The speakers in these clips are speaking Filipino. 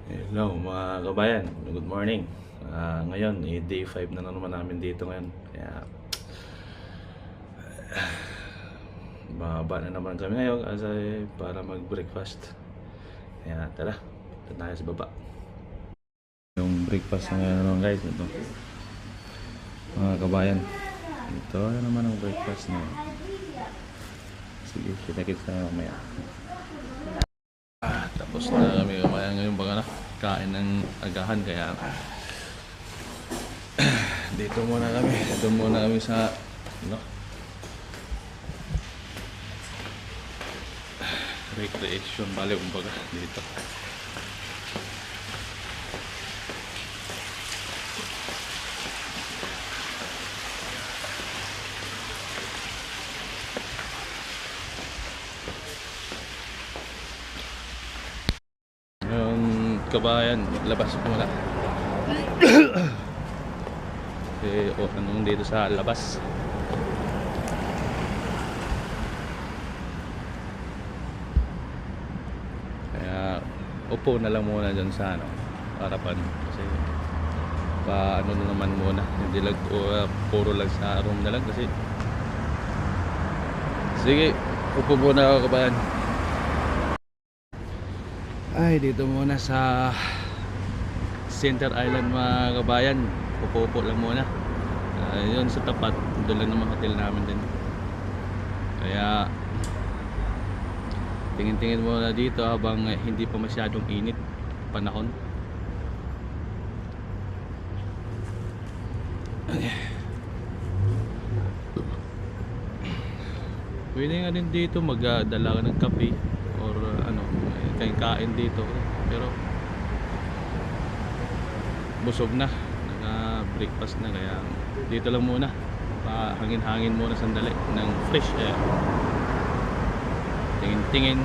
Hello mga kabayan, good morning. Ngayon, day 5 na naman namin dito ngayon. Kaya bababa na naman kami ngayon kasi para mag-breakfast. Kaya tara, punta tayo sa baba. Yung breakfast na ngayon naman guys, ito. Mga kabayan, ito naman ang breakfast na. Sige, kita-kita tayo mamaya. Tapos na kami kabayan ngayon baga na. Kain ng agahan kaya dito muna kami sa ano, recreation valley kumbaga dito. Yung kabayan, labas muna. Anong dito sa labas. Kaya upo na lang muna dyan sa harapan kasi ano na naman muna, hindi lang puro lang sa room na lang kasi. Sige, upo muna ako kabayan. Ay, dito muna sa Center Island mga kabayan. Upo lang muna. Yun sa tapat, doon lang naman hotel namin din. Kaya tingin-tingin muna dito habang hindi pa masyadong init panahon. Pwede nga din dito magdala ka ng kape or kain dito, pero busog na, naka-breakfast na, kaya dito lang muna, hangin-hangin muna sandali ng fresh air, tingin-tingin.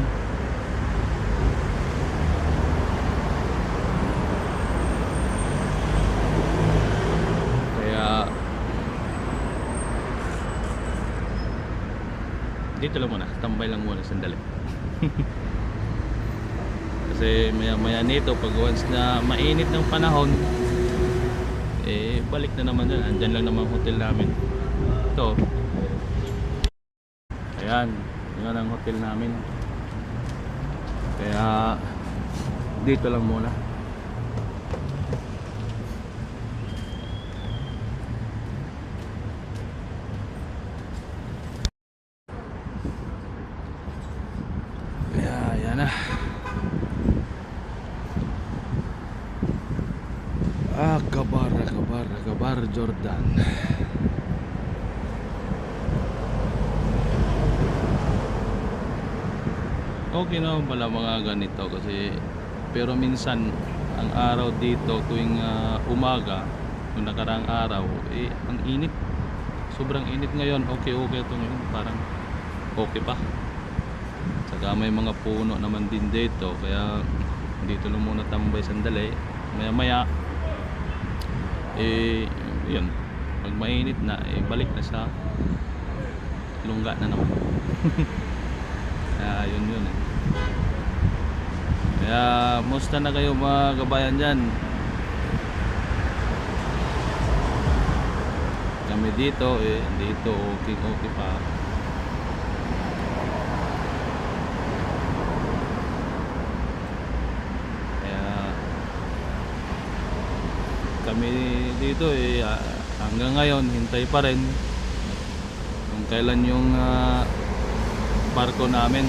Kaya dito lang muna, tambay lang muna sandali. Kasi maya nito pag once na mainit ng panahon, balik na naman dyan. Andyan lang naman hotel namin ito. Ayan, yun ang hotel namin. Kaya dito lang muna. Kaya ayan na. Kabar Jordan. Okay naman pala mga ganito kasi, pero minsan ang araw dito tuwing umaga, yung nakaraang araw, ang init, sobrang init. Ngayon okay ito ngayon, parang okay pa. Saka may mga puno naman din dito, kaya dito lang muna tambay sandali. Maya maya yun, pag mainit na, balik na sa lungga na naman. Kaya yun Kaya musta na kayo mga kabayan dyan? Kami dito dito okay pa. Kami dito hanggang ngayon hintay pa rin kung kailan yung barko namin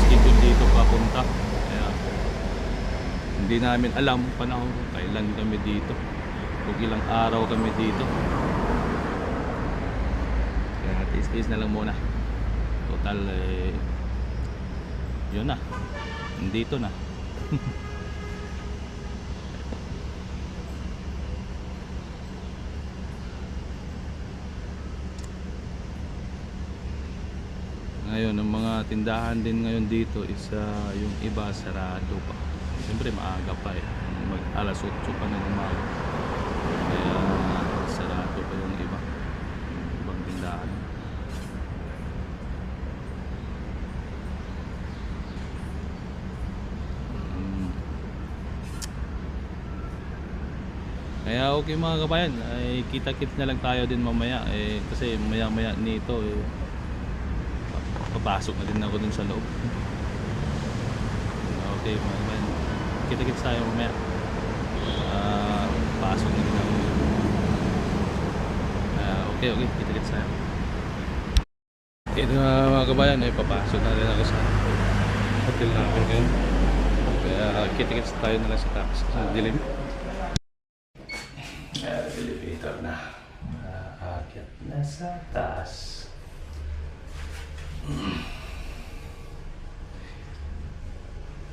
schedule dito papunta. Kaya hindi namin alam panahon kung kailan kami dito, kung ilang araw kami dito. Kaya tiis na lang muna. Total yun na, dito na. Ngayon ang mga tindahan din ngayon dito is yung iba sarado pa. Siyempre maaga pa mag alas 8 pa ng umaga. Kaya sarado pa yung iba, yung ibang tindahan. Kaya okay mga kabayan, ay kita-kits na lang tayo din mamaya kasi maya-maya nito papasok na din ako dun sa loob. Okay mga kabayan, kita-kits tayo mamaya. Pasok na din ako. Okay, kita-kits tayo. Ito mga kabayan, ay papasok na rin ako sa hotel namin ngayon. Kaya kita-kits tayo na lang sa taas sa dilim. Elevator na. Aakyat na sa taas.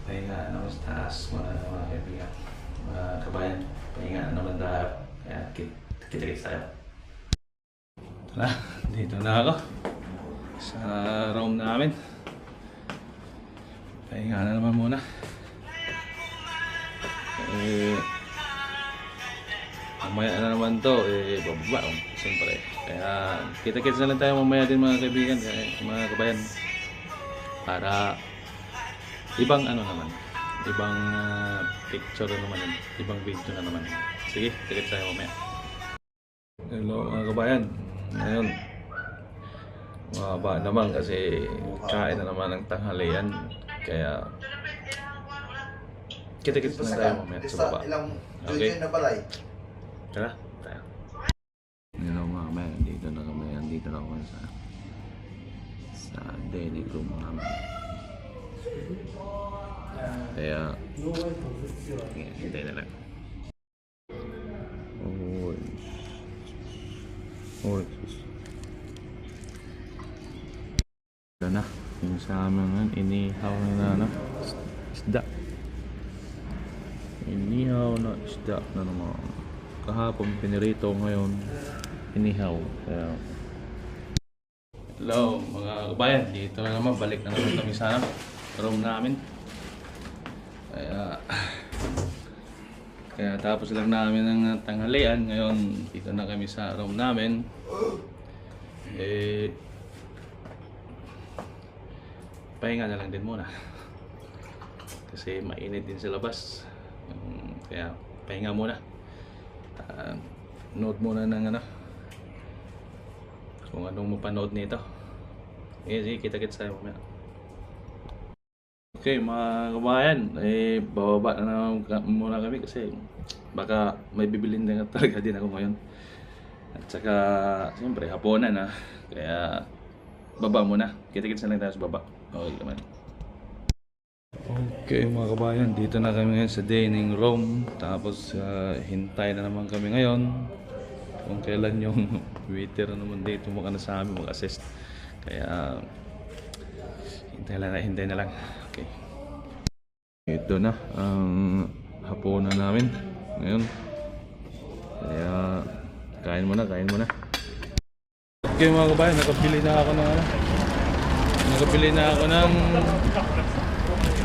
Pahinga naman sa taas mga kaibigan. Mga kabayan, pahinga naman tayo. Kaya kita-kits tayo. Tara, dito na ako sa room namin. Pahinga na naman muna. Mamaya na naman to, bababa. Siyempre. Kaya kita-kits na lang tayo mamaya din mga kaibigan, mga kabayan. Para ibang ano naman, ibang picture na naman, ibang video na naman. Sige, kita-kits tayo mamaya. Hello mga kabayan. Ngayon, mababa naman kasi kain na naman ng tanghalian. Kaya kita-kits na tayo mamaya sa baba. Okay? Tara, tayo. Hello mga kabayan, dito na kami. Dito na kami sa dining room namin. Kaya hintay na lang. Ito na, yung sa amin ngayon, inihaw na isda. Inihaw na isda na naman. Kahapon pinirito, ngayon inihaw. Kaya hello mga kabayan, dito na naman, balik na naman kami sa room namin. Kaya tapos lang namin ng tanghalian. Ngayon dito na kami sa room namin. Pahinga na lang din muna kasi mainit din sa labas. Kaya pahinga muna. Note muna ng kung anong mapanood nito. Sige, kita-kits tayo mamaya. Okay mga kabayan, bababa na muna kami kasi baka may bibilin din talaga din ako ngayon. At saka siyempre hapunan na, kaya baba muna. Kita-kits na lang tayo sa baba. Okay naman. Okay mga kabayan, dito na kami ngayon sa dining room. Tapos hintay na naman kami ngayon kung kailan yung waiter na naman dito mukha na sa amin mag-assist. Kaya hintay na lang. Okay. Ito na ang hapunan namin ngayon. Kaya kain muna. Okay mga kabayan, nakabili na ako ng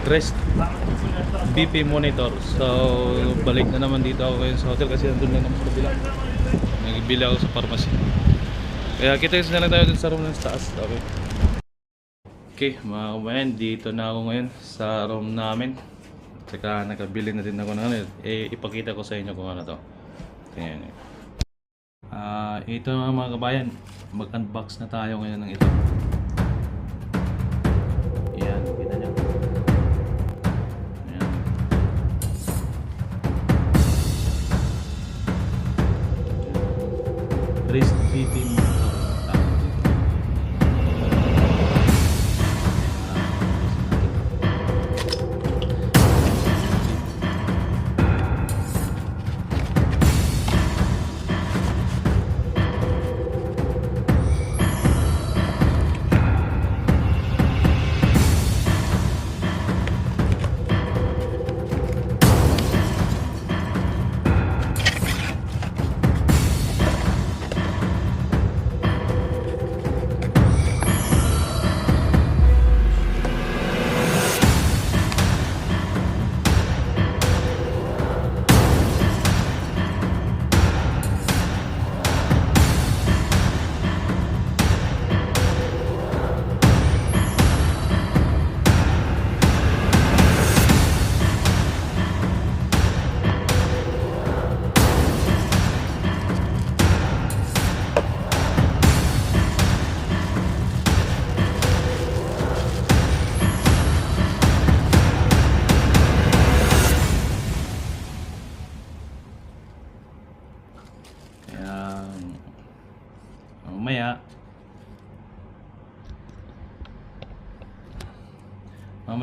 Rest BP monitor. So balik na naman dito ako ngayon sa hotel kasi nandun lang naman sa kabila. Nagbili ako sa pharmacy. Kaya kita-kits na lang tayo dun sa room ng taas. Okay mga kabayan, dito na ako ngayon sa room namin. Tsaka nakabili na din ako ng ipakita ko sa inyo kung ano to. Tingnan nyo. Ito mga kabayan, mag-unbox na tayo ngayon ng ito. Yan, kita nyo. Ayan. Rest BP monitor.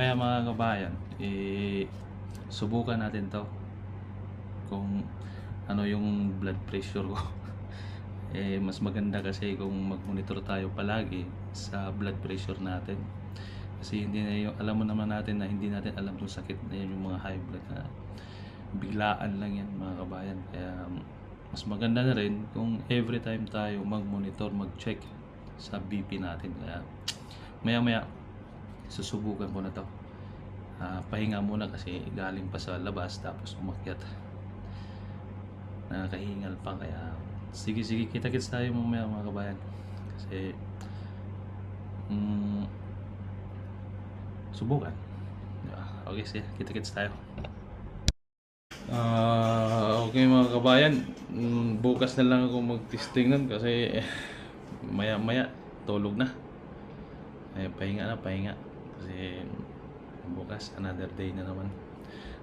maya mga kabayan, subukan natin to kung ano yung blood pressure ko. Mas maganda kasi kung mag-monitor tayo palagi sa blood pressure natin. Kasi hindi na yung, alam mo naman natin na hindi natin alam yung sakit na yun, yung mga high blood na biglaan lang yan mga kabayan. Kaya mas maganda na rin kung every time tayo mag-monitor, mag-check sa BP natin. Kaya maya maya susubukan ko na to. Pahinga muna kasi galing pa sa labas tapos umakyat, nakakahingal pa. Kaya sige kita-kits tayo mamaya mga kabayan, kasi subukan, diba? Okay, sige, kita-kits tayo. Okay mga kabayan, bukas na lang ako mag-testing nun kasi maya maya tulog na. Pahinga kasi bukas another day na naman.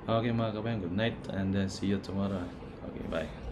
Okay mga kabayan, good night and then see you tomorrow. Okay, bye.